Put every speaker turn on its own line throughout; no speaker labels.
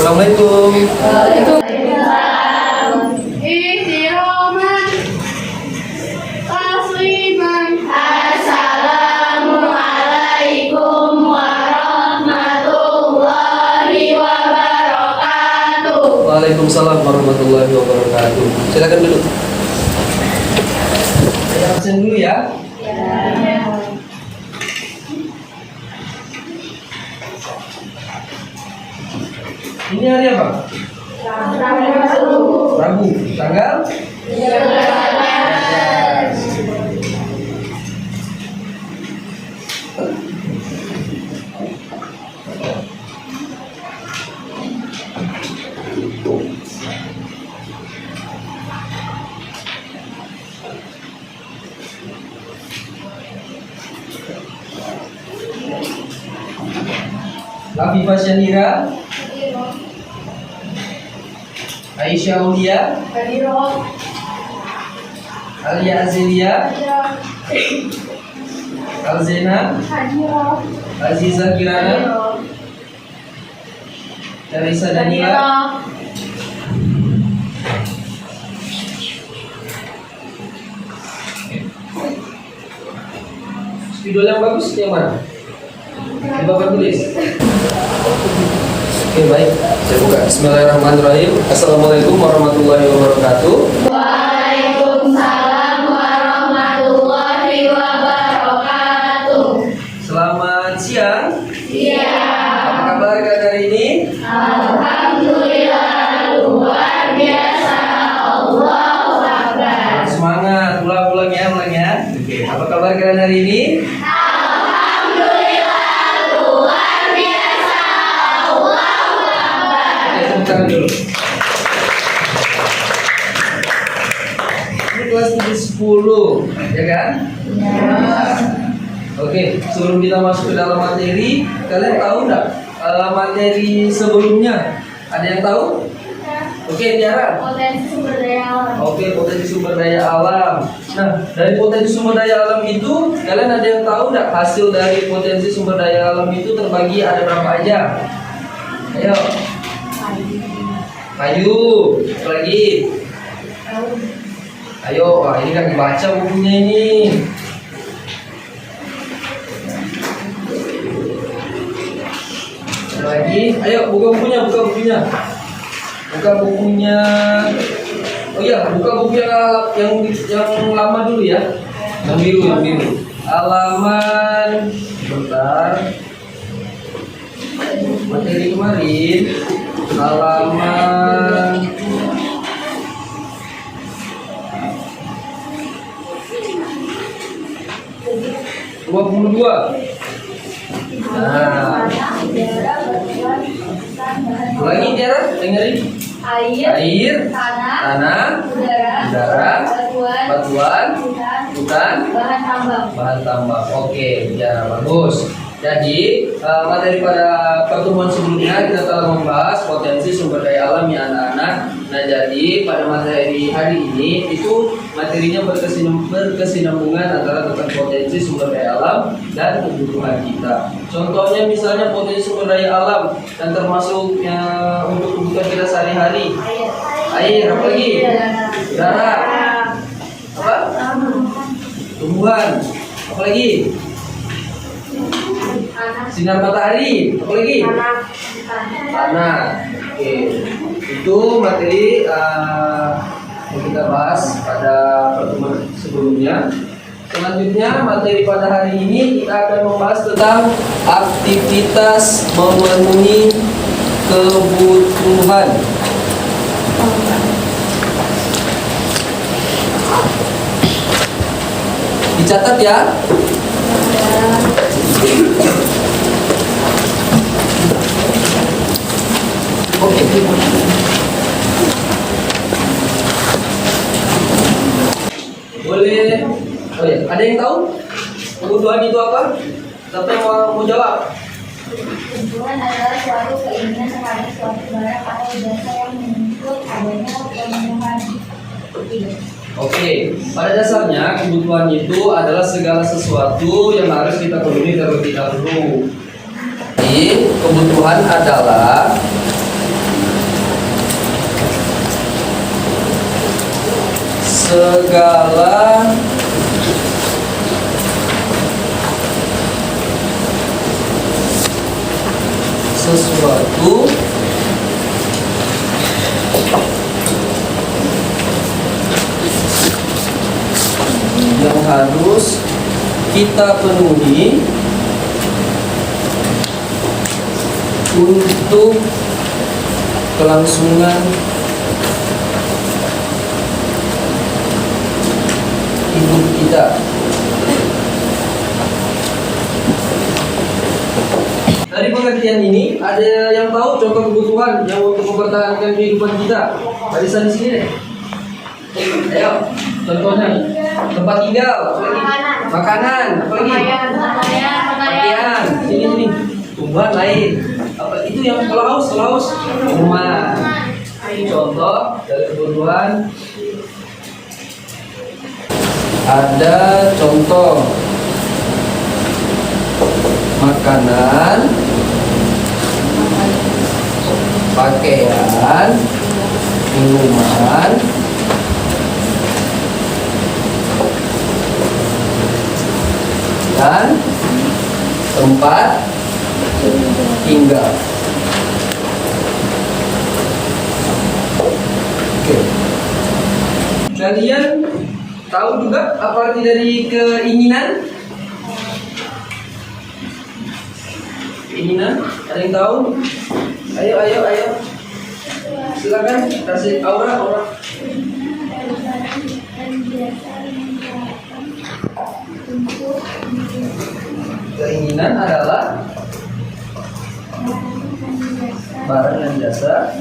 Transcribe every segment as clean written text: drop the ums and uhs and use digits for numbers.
Assalamualaikum.
Waalaikumsalam. Ihtiroman tasliman. Assalamualaikum warahmatullahi wabarakatuh.
Waalaikumsalam warahmatullahi wabarakatuh. Silakan duduk. Saya absen dulu ya. Ini hari apa? Rabu. Tanggal? Lafifah Syanira, Aisyah Aulia, Alia Azelia, Alzena, Aziza Kirana, Teresa Danila, spidol yang bagus yang mana? Yang Bapak tulis. Oke, baik. Saya buka. Bismillahirrahmanirrahim. Assalamualaikum warahmatullahi wabarakatuh.
Waalaikumsalam warahmatullahi wabarakatuh.
Selamat siang.
Iya.
Apa kabar kalian hari ini?
Alhamdulillah luar biasa. Allahu Akbar.
Semangat. Ulang ya. Oke. Apa kabar kalian hari ini?
Alhamdulillah luar biasa. Allahu Akbar.
Oke, tepuk tangan dulu. Ini kelas 10, ya kan? Oke, sebelum kita masuk ke dalam materi, kalian tahu nggak materi sebelumnya? Ada yang tahu? Oke, Tiara.
Potensi sumber daya alam.
Oke, potensi sumber daya alam. Nah, dari potensi sumber daya alam itu, kalian ada yang tahu nggak hasil dari potensi sumber daya alam itu terbagi ada berapa aja? Ayo. Kayu. Apa lagi? Ayo, wah ini kan dibaca bukunya ini. Ada lagi? Ayo, buka bukunya. Buka bukunya. Oh iya, buka buku yang lama dulu ya. Yang biru. Halaman bentar. Materi kemarin halaman 22. Nah, lagi Tiara, dengerin. Air, tanah, udara, batuan, hutan, bahan tambang. Oke, ya bagus. Jadi materi pada pertemuan sebelumnya kita telah membahas potensi sumber daya alam ya anak-anak. Nah, jadi pada materi hari ini itu materinya berkesinambungan antara tentang potensi sumber daya alam dan kebutuhan kita. Contohnya misalnya potensi sumber daya alam dan termasuk untuk kebutuhan kita sehari-hari. Air, apa lagi? Udara, apa? Tumbuhan, apa lagi? Sinar matahari, apa lagi? Tanah. Oke, itu materi yang kita bahas pada pertemuan sebelumnya. Selanjutnya materi pada hari ini kita akan membahas tentang aktivitas memenuhi kebutuhan. Dicatat ya. Oke. Boleh. Oh ya, ada yang tahu kebutuhan itu apa? Siapa yang mau jawab?
Kebutuhan adalah suatu keinginan terhadap suatu barang atau jasa yang menuntut adanya pemenuhan.
Oke, pada dasarnya kebutuhan itu adalah segala sesuatu yang harus kita penuhi terlebih dahulu. Jadi kebutuhan adalah segala sesuatu yang harus kita penuhi untuk kelangsungan hidup kita. Dari pengertian ini, ada yang tahu contoh kebutuhan yang untuk mempertahankan kehidupan kita? Barisan di sini deh. Ayo, contohnya tempat tinggal, makanan, apa lagi? Pakaian, sini. Tumbuhan lain. Apa itu yang kalau haus? Rumah. Contoh dari kebutuhan. Ada contoh makanan, pakaian, minuman, dan tempat tinggal. Oke. Kalian tahu juga apa arti dari keinginan? Keinginan? Ada yang tahu? Ayo. Silakan kasih aura. Keinginan adalah barang dan jasa.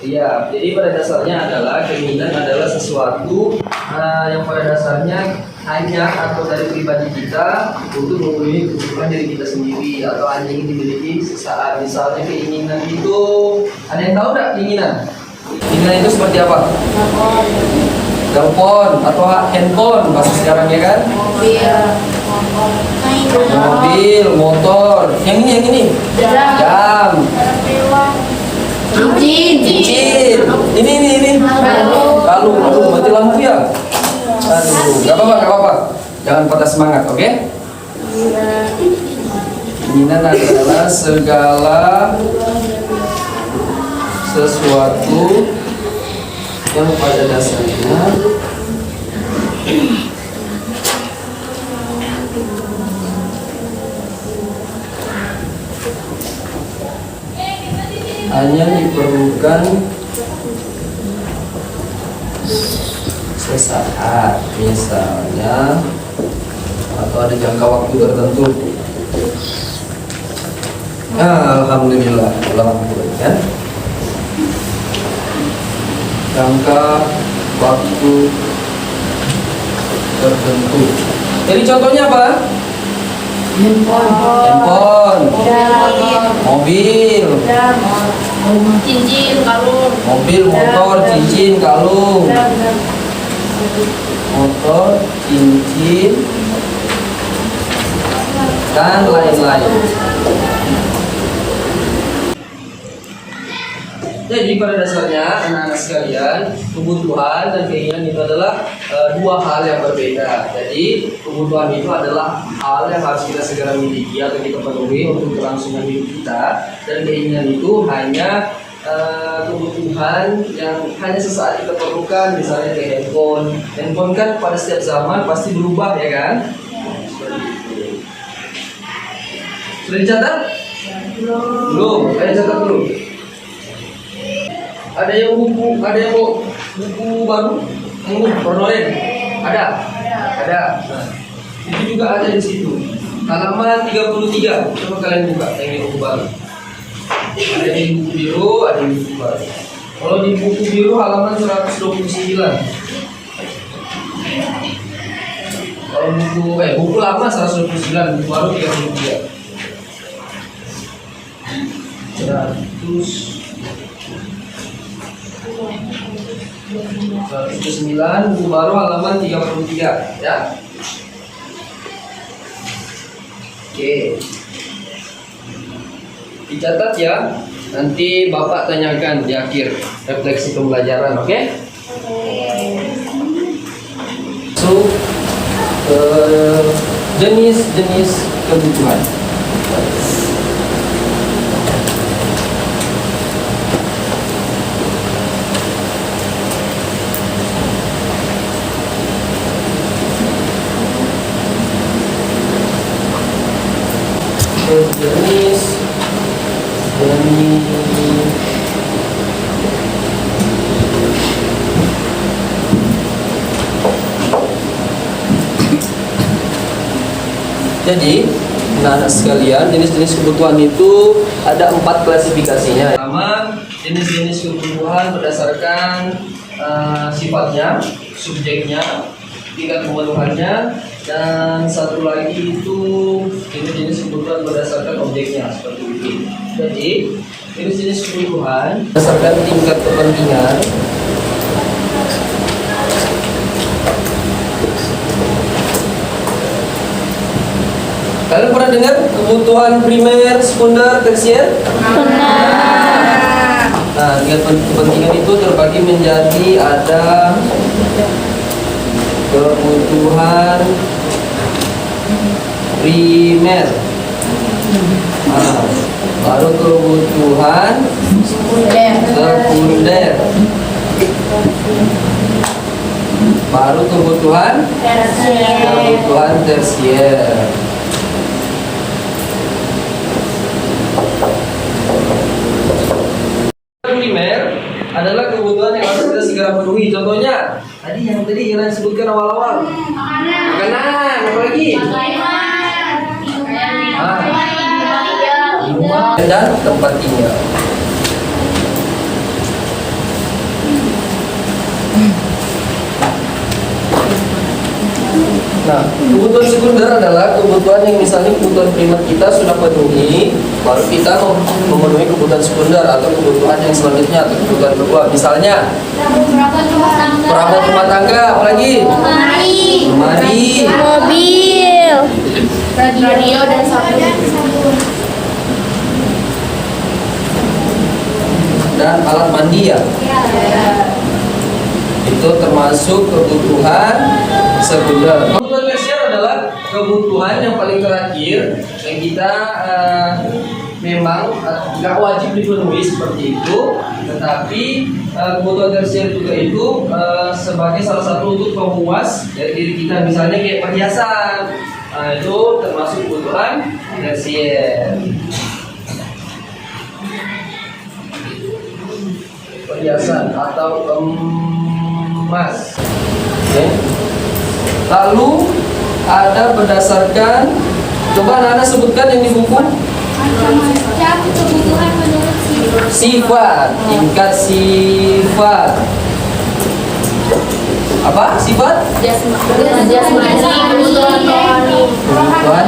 Iya, jadi pada dasarnya adalah keinginan adalah sesuatu yang pada dasarnya hanya atau dari pribadi kita untuk memenuhi kebutuhan diri kita sendiri atau hanya ingin dimiliki sesaat. Misalnya keinginan itu, ada yang tahu nggak keinginan? Keinginan itu seperti apa? Telepon atau handphone bahasa sekarang ya kan? Mobil, motor. Yang ini. Jam. Cincin. Ini. Kalung. Mati lampu ya? Aduh, gak apa-apa. Jangan patah semangat, oke? Keinginan adalah segala sesuatu yang pada dasarnya hanya diperlukan sesaat, misalnya, atau ada jangka waktu tertentu. Alhamdulillah, ya. Jangka waktu tertentu. Jadi contohnya apa? Handphone, mobil,
cincin, kalung,
mobil, motor, cincin, kalung, motor, cincin, dan lain-lain. Jadi pada dasarnya anak-anak sekalian, kebutuhan dan keinginan itu adalah dua hal yang berbeda. Jadi kebutuhan itu adalah hal yang harus kita segera miliki atau kita penuhi untuk kelangsungan hidup kita, dan keinginan itu hanya kebutuhan yang hanya sesaat kita perlukan. Misalnya kayak handphone kan pada setiap zaman pasti berubah ya kan? Sudah dicatat? Belum. Ayo catat dulu. Ada yang buku baru? Kronolen? Ada. Nah, itu juga ada di situ. Halaman 33. Coba kalian buka yang di buku baru. Ada di buku biru, ada di buku baru. Kalau di buku biru halaman 129. Kalau buku lama 129, buku baru 33. 109, buku baru halaman 33 ya. Oke. Dicatat ya. Nanti Bapak tanyakan di akhir refleksi pembelajaran, oke? masuk ke jenis-jenis kebutuhan. Jenis jadi, anak-anak sekalian, jenis-jenis kebutuhan itu ada 4 klasifikasinya. Pertama, jenis-jenis kebutuhan berdasarkan sifatnya, subjeknya, tingkat pemenuhannya, dan satu lagi itu jenis-jenis kebutuhan berdasarkan objeknya seperti itu. Jadi, jenis-jenis kebutuhan berdasarkan tingkat kepentingan. Kalian pernah dengar kebutuhan primer, sekunder, tersier? Nah, tingkat kepentingan itu terbagi menjadi ada kebutuhan primer, baru kebutuhan sekunder, baru kebutuhan tersier. Primer adalah kebutuhan yang harus kita segera penuhi. Contohnya, tadi yang kita sebutkan awal-awal. Makanan, apa lagi? Rumah dan tempat tinggal. Nah, kebutuhan sekunder adalah kebutuhan yang misalnya kebutuhan primer kita sudah penuhi, baru kita memenuhi kebutuhan sekunder atau kebutuhan yang selanjutnya atau kebutuhan kedua. Misalnya, perabot rumah tangga, apalagi? Lemari,
mobil, radio dan sabun.
Dan alat mandi ya. Itu termasuk kebutuhan sekunder. Kebutuhan tersier adalah kebutuhan yang paling terakhir yang kita memang nggak wajib dipenuhi seperti itu, tetapi kebutuhan tersier juga itu sebagai salah satu untuk pemuas dari diri kita, misalnya kayak perhiasan. Nah, itu termasuk kebutuhan tersier. Perhiasan atau emas. Okay. Lalu ada berdasarkan, coba anak-anak sebutkan yang di buku.
Macam kebutuhan menurut
Sifat, tingkat sifat. Apa? Sifat? Kebutuhan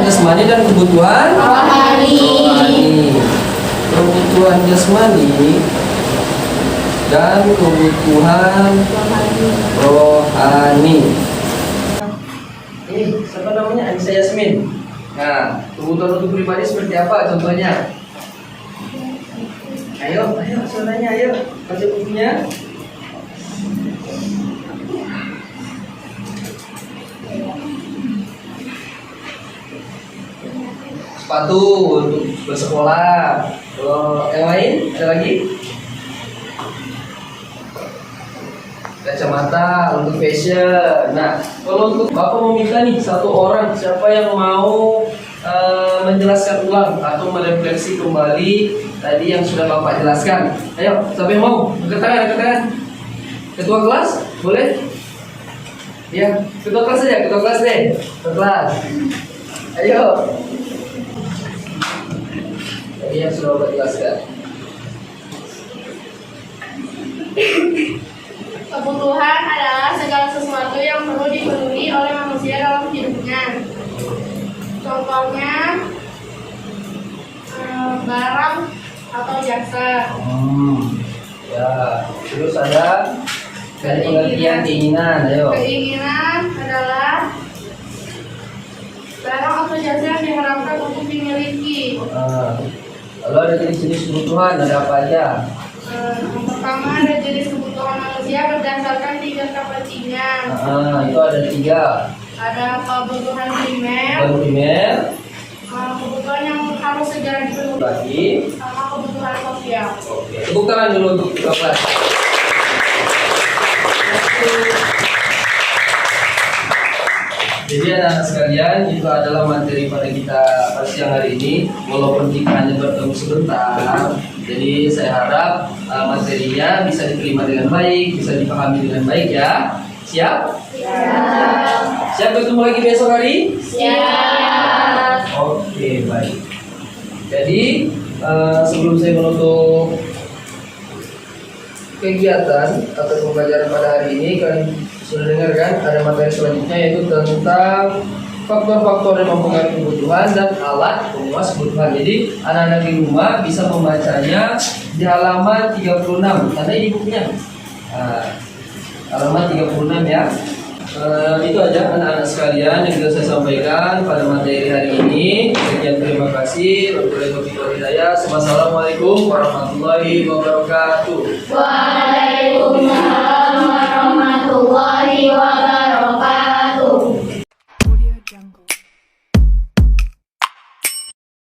jasmani dan kebutuhan rohani. Kebutuhan jasmani dan kebutuhan rohani. Ini siapa namanya? Anissa Yasmin. Nah, kebutuhan untuk pribadi seperti apa contohnya? Ayo, suaranya ayo, baca bukunya. Sepatu untuk bersekolah. Kalau yang lain ada lagi? Kacamata untuk fashion. Nah, kalau untuk Bapak meminta nih satu orang, siapa yang mau menjelaskan ulang atau merefleksi kembali tadi yang sudah Bapak jelaskan? Ayo, siapa yang mau? Angkat tangan. Ketua kelas, boleh? Ya, ketua kelas aja, ketua kelas deh. Ketua kelas. Ayo. Tadi yang sudah Bapak jelaskan.
Kebutuhan adalah segala sesuatu yang perlu dipenuhi oleh manusia dalam hidupnya. Contohnya barang atau jasa.
Ya, terus ada pengertian keinginan, ayo.
Keinginan adalah barang atau jasa yang diharapkan untuk dimiliki.
Lalu ada jenis-jenis kebutuhan, ada apa aja?
Yang pertama ada jenis kebutuhan manusia
bekerja berdasarkan 3 kepentingan.
Itu ada 3.
Ada kebutuhan primer, kebutuhan yang harus segera dipenuhi,
Bagi.
sama kebutuhan sosial.
Oke, tepuk tangan dulu untuk Bapak. Jadi anak-anak sekalian, itu adalah materi pada kita pada siang hari ini. Walaupun kita hanya bertemu sebentar, jadi saya harap materinya bisa diterima dengan baik, bisa dipahami dengan baik ya. Siap? Siap bertemu lagi besok hari?
Siap.
Oke, baik. Jadi sebelum saya menutup kegiatan atau pembelajaran pada hari ini, kalian sudah dengar kan ada materi selanjutnya, yaitu tentang faktor-faktor yang mempengaruhi kebutuhan dan alat pemuas kebutuhan. Jadi anak-anak di rumah bisa membacanya di halaman 36. Tanda ini bukunya. Halaman 36 ya. Itu aja anak-anak sekalian yang bisa saya sampaikan pada materi hari ini. Sekian, terima kasih. Wassalamualaikum warahmatullahi wabarakatuh.
Waalaikumsalam.